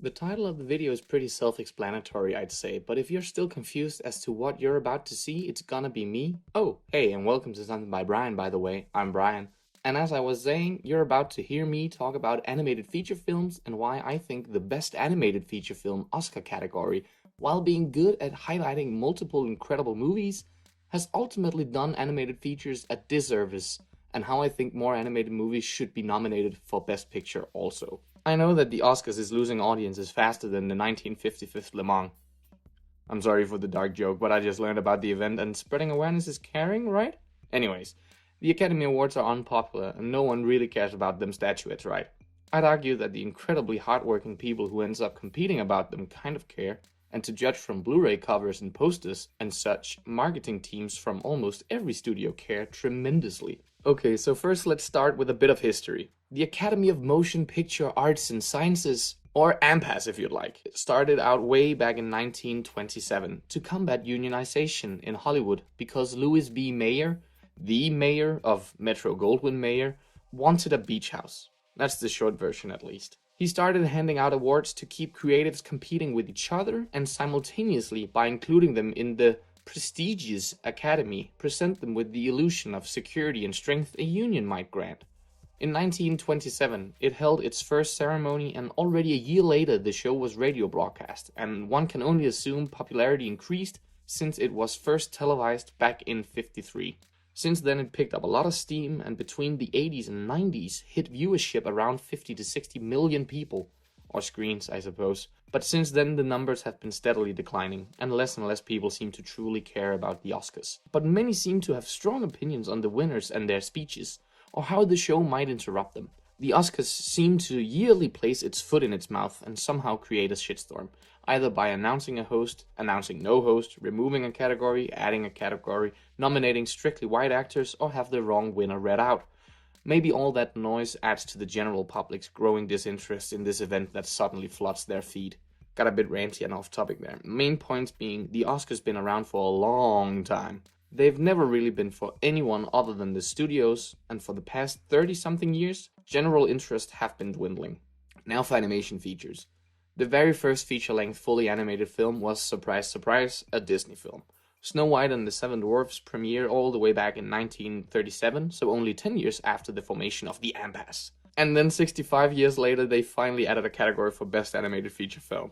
The title of the video is pretty self-explanatory, I'd say, but if you're still confused as to what you're about to see, it's gonna be me. Oh, hey, and welcome to Something by Brian, by the way. I'm Brian. And as I was saying, you're about to hear me talk about animated feature films and why I think the best animated feature film Oscar category, while being good at highlighting multiple incredible movies, has ultimately done animated features a disservice, and how I think more animated movies should be nominated for Best Picture also. I know that the Oscars is losing audiences faster than the 1955 Le Mans. I'm sorry for the dark joke, but I just learned about the event and spreading awareness is caring, right? Anyways, the Academy Awards are unpopular and no one really cares about them statuettes, right? I'd argue that the incredibly hardworking people who ends up competing about them kind of care, and to judge from Blu-ray covers and posters and such, marketing teams from almost every studio care tremendously. Okay, so first let's start with a bit of history. The Academy of Motion Picture Arts and Sciences, or AMPAS if you'd like, started out way back in 1927 to combat unionization in Hollywood because Louis B. Mayer, the mayor of Metro-Goldwyn-Mayer, wanted a beach house. That's the short version at least. He started handing out awards to keep creatives competing with each other and simultaneously, by including them in the prestigious Academy, present them with the illusion of security and strength a union might grant. In 1927, it held its first ceremony, and already a year later the show was radio broadcast, and one can only assume popularity increased since it was first televised back in '53. Since then it picked up a lot of steam, and between the 80s and 90s hit viewership around 50 to 60 million people, or screens I suppose. But since then the numbers have been steadily declining, and less people seem to truly care about the Oscars. But many seem to have strong opinions on the winners and their speeches, or how the show might interrupt them. The Oscars seem to yearly place its foot in its mouth and somehow create a shitstorm, either by announcing a host, announcing no host, removing a category, adding a category, nominating strictly white actors, or have the wrong winner read out. Maybe all that noise adds to the general public's growing disinterest in this event that suddenly floods their feed. Got a bit ranty and off topic there. Main points being, the Oscars been around for a long time. They've never really been for anyone other than the studios, and for the past 30-something years, general interest have been dwindling. Now for animation features. The very first feature-length fully animated film was, surprise surprise, a Disney film. Snow White and the Seven Dwarfs premiered all the way back in 1937, so only 10 years after the formation of the AMPAS. And then 65 years later they finally added a category for Best Animated Feature Film.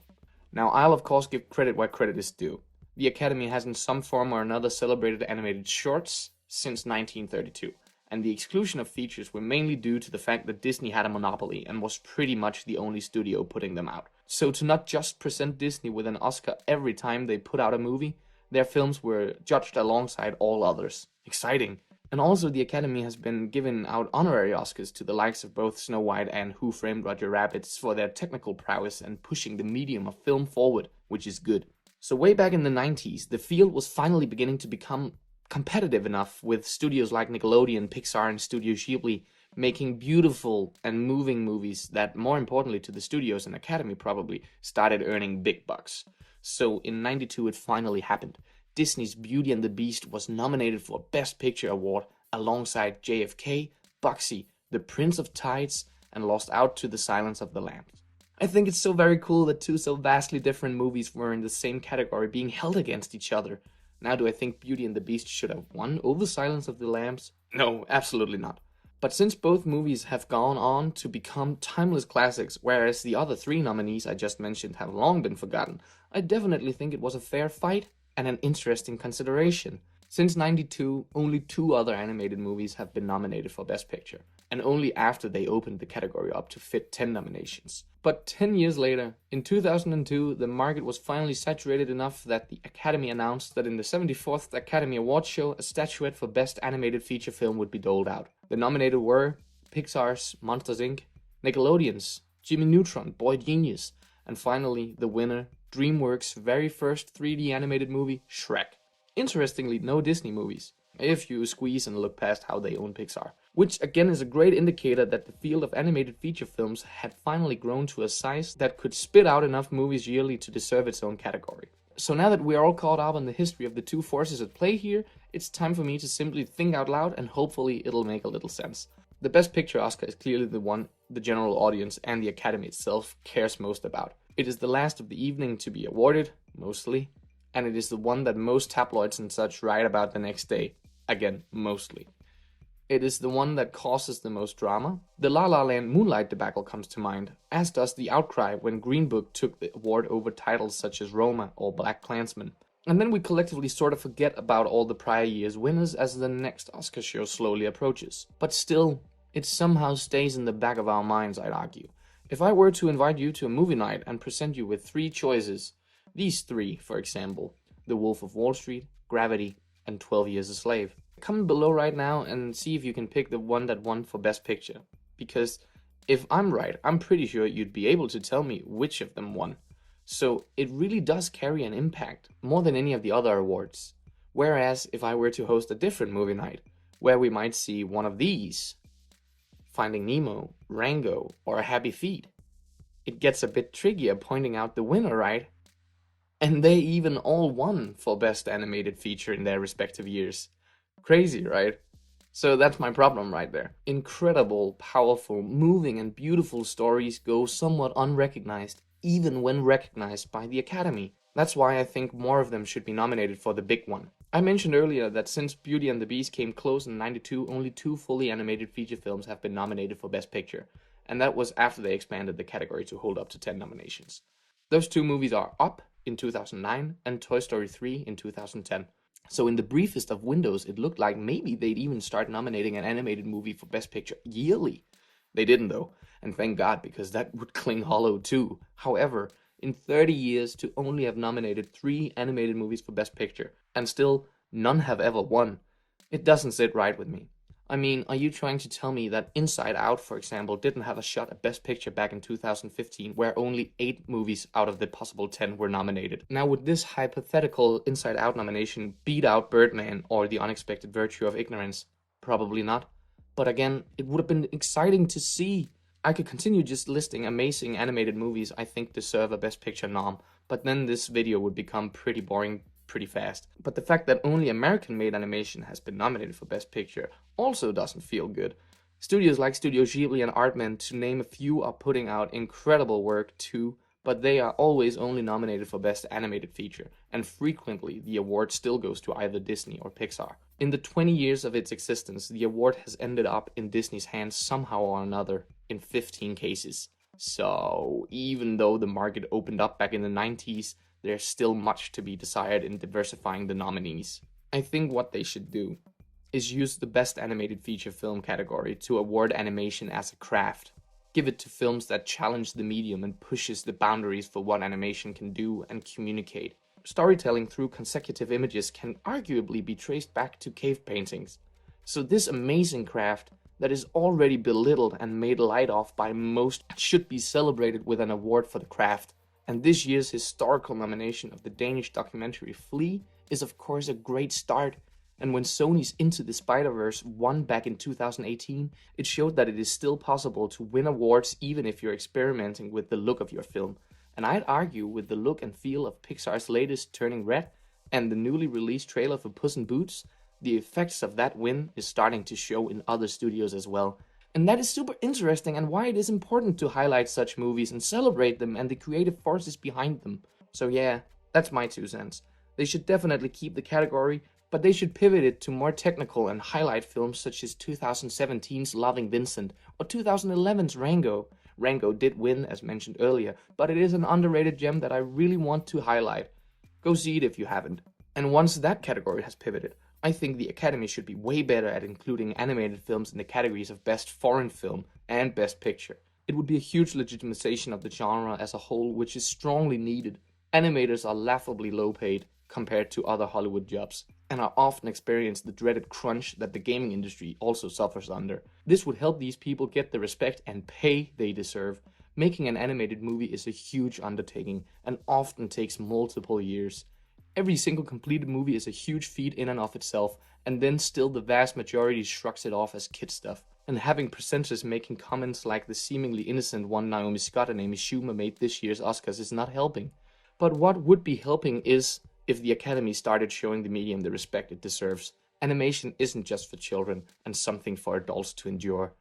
Now I'll of course give credit where credit is due. The Academy has in some form or another celebrated animated shorts since 1932, and the exclusion of features were mainly due to the fact that Disney had a monopoly and was pretty much the only studio putting them out. So to not just present Disney with an Oscar every time they put out a movie, their films were judged alongside all others. Exciting! And also the Academy has been giving out honorary Oscars to the likes of both Snow White and Who Framed Roger Rabbit for their technical prowess and pushing the medium of film forward, which is good. So way back in the 90s, the field was finally beginning to become competitive enough, with studios like Nickelodeon, Pixar and Studio Ghibli making beautiful and moving movies that, more importantly to the studios and Academy probably, started earning big bucks. So in '92 it finally happened. Disney's Beauty and the Beast was nominated for Best Picture Award alongside JFK, Bugsy, The Prince of Tides, and lost out to The Silence of the Lambs. I think it's so very cool that two so vastly different movies were in the same category being held against each other. Now do I think Beauty and the Beast should have won over Silence of the Lambs? No, absolutely not. But since both movies have gone on to become timeless classics, whereas the other three nominees I just mentioned have long been forgotten, I definitely think it was a fair fight and an interesting consideration. Since '92, only 2 other animated movies have been nominated for Best Picture, and only after they opened the category up to fit 10 nominations. But 10 years later, in 2002, the market was finally saturated enough that the Academy announced that in the 74th Academy Awards show, a statuette for Best Animated Feature Film would be doled out. The nominated were Pixar's Monsters Inc., Nickelodeon's Jimmy Neutron, Boy Genius, and finally, the winner, DreamWorks' very first 3D animated movie, Shrek. Interestingly, no Disney movies, if you squeeze and look past how they own Pixar. Which again is a great indicator that the field of animated feature films had finally grown to a size that could spit out enough movies yearly to deserve its own category. So now that we are all caught up on the history of the two forces at play here, it's time for me to simply think out loud and hopefully it'll make a little sense. The Best Picture Oscar is clearly the one the general audience and the Academy itself cares most about. It is the last of the evening to be awarded, mostly, and it is the one that most tabloids and such write about the next day, again, mostly. It is the one that causes the most drama. The La La Land Moonlight debacle comes to mind, as does the outcry when Green Book took the award over titles such as Roma or Black Klansman. And then we collectively sort of forget about all the prior year's winners as the next Oscar show slowly approaches. But still, it somehow stays in the back of our minds, I'd argue. If I were to invite you to a movie night and present you with 3 choices, these 3, for example, The Wolf of Wall Street, Gravity, and 12 Years a Slave. Comment below right now and see if you can pick the one that won for Best Picture. Because if I'm right, I'm pretty sure you'd be able to tell me which of them won. So it really does carry an impact, more than any of the other awards. Whereas if I were to host a different movie night, where we might see one of these, Finding Nemo, Rango, or A Happy Feet, it gets a bit trickier pointing out the winner, right? And they even all won for Best Animated Feature in their respective years. Crazy, right? So that's my problem right there. Incredible, powerful, moving and beautiful stories go somewhat unrecognized, even when recognized by the Academy. That's why I think more of them should be nominated for the big one. I mentioned earlier that since Beauty and the Beast came close in '92, only 2 fully animated feature films have been nominated for Best Picture, and that was after they expanded the category to hold up to 10 nominations. Those 2 movies are Up in 2009 and Toy Story 3 in 2010. So in the briefest of windows, it looked like maybe they'd even start nominating an animated movie for Best Picture yearly. They didn't though, and thank God, because that would cling hollow too. However, in 30 years to only have nominated 3 animated movies for Best Picture, and still none have ever won, it doesn't sit right with me. I mean, are you trying to tell me that Inside Out, for example, didn't have a shot at Best Picture back in 2015, where only 8 movies out of the possible 10 were nominated? Now, would this hypothetical Inside Out nomination beat out Birdman or The Unexpected Virtue of Ignorance? Probably not. But again, it would have been exciting to see. I could continue just listing amazing animated movies I think deserve a Best Picture nom, but then this video would become pretty boring pretty fast. But the fact that only American-made animation has been nominated for Best Picture also doesn't feel good. Studios like Studio Ghibli and Aardman, to name a few, are putting out incredible work too, but they are always only nominated for Best Animated Feature, and frequently the award still goes to either Disney or Pixar. In the 20 years of its existence, the award has ended up in Disney's hands somehow or another, in 15 cases. So even though the market opened up back in the 90s, there's still much to be desired in diversifying the nominees. I think what they should do is use the Best Animated Feature Film category to award animation as a craft. Give it to films that challenge the medium and pushes the boundaries for what animation can do and communicate. Storytelling through consecutive images can arguably be traced back to cave paintings. So this amazing craft that is already belittled and made light of by most should be celebrated with an award for the craft. And this year's historical nomination of the Danish documentary Flea is of course a great start. And when Sony's Into the Spider-Verse won back in 2018, it showed that it is still possible to win awards even if you're experimenting with the look of your film. And I'd argue with the look and feel of Pixar's latest Turning Red and the newly released trailer for Puss in Boots, the effects of that win is starting to show in other studios as well. And that is super interesting, and why it is important to highlight such movies and celebrate them and the creative forces behind them. So yeah, that's my 2 cents. They should definitely keep the category, but they should pivot it to more technical and highlight films such as 2017's Loving Vincent or 2011's Rango. Rango did win, as mentioned earlier, but it is an underrated gem that I really want to highlight. Go see it if you haven't. And once that category has pivoted, I think the Academy should be way better at including animated films in the categories of Best Foreign Film and Best Picture. It would be a huge legitimization of the genre as a whole, which is strongly needed. Animators are laughably low paid compared to other Hollywood jobs, and are often experience the dreaded crunch that the gaming industry also suffers under. This would help these people get the respect and pay they deserve. Making an animated movie is a huge undertaking and often takes multiple years. Every single completed movie is a huge feat in and of itself, and then still the vast majority shrugs it off as kid stuff. And having presenters making comments like the seemingly innocent one Naomi Scott and Amy Schumer made this year's Oscars is not helping. But what would be helping is if the Academy started showing the medium the respect it deserves. Animation isn't just for children and something for adults to endure.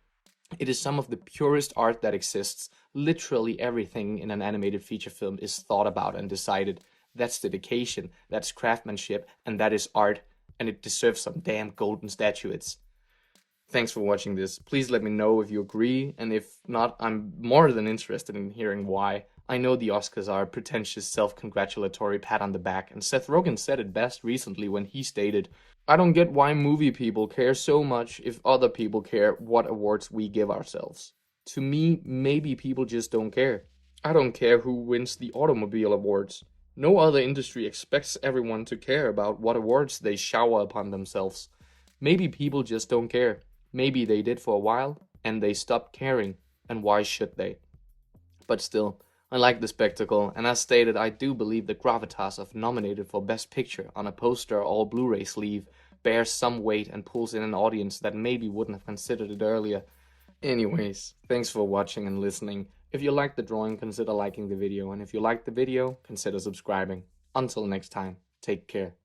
It is some of the purest art that exists. Literally everything in an animated feature film is thought about and decided. That's dedication, that's craftsmanship, and that is art, and it deserves some damn golden statuettes. Thanks for watching this. Please let me know if you agree, and if not, I'm more than interested in hearing why. I know the Oscars are a pretentious, self-congratulatory pat on the back, and Seth Rogen said it best recently when he stated, "I don't get why movie people care so much if other people care what awards we give ourselves. To me, maybe people just don't care. I don't care who wins the automobile awards. No other industry expects everyone to care about what awards they shower upon themselves. Maybe people just don't care. Maybe they did for a while, and they stopped caring, and why should they? But still, I like the spectacle, and as stated, I do believe the gravitas of nominated for Best Picture on a poster or Blu-ray sleeve bears some weight and pulls in an audience that maybe wouldn't have considered it earlier. Anyways, thanks for watching and listening. If you liked the drawing, consider liking the video, and if you liked the video, consider subscribing. Until next time, take care.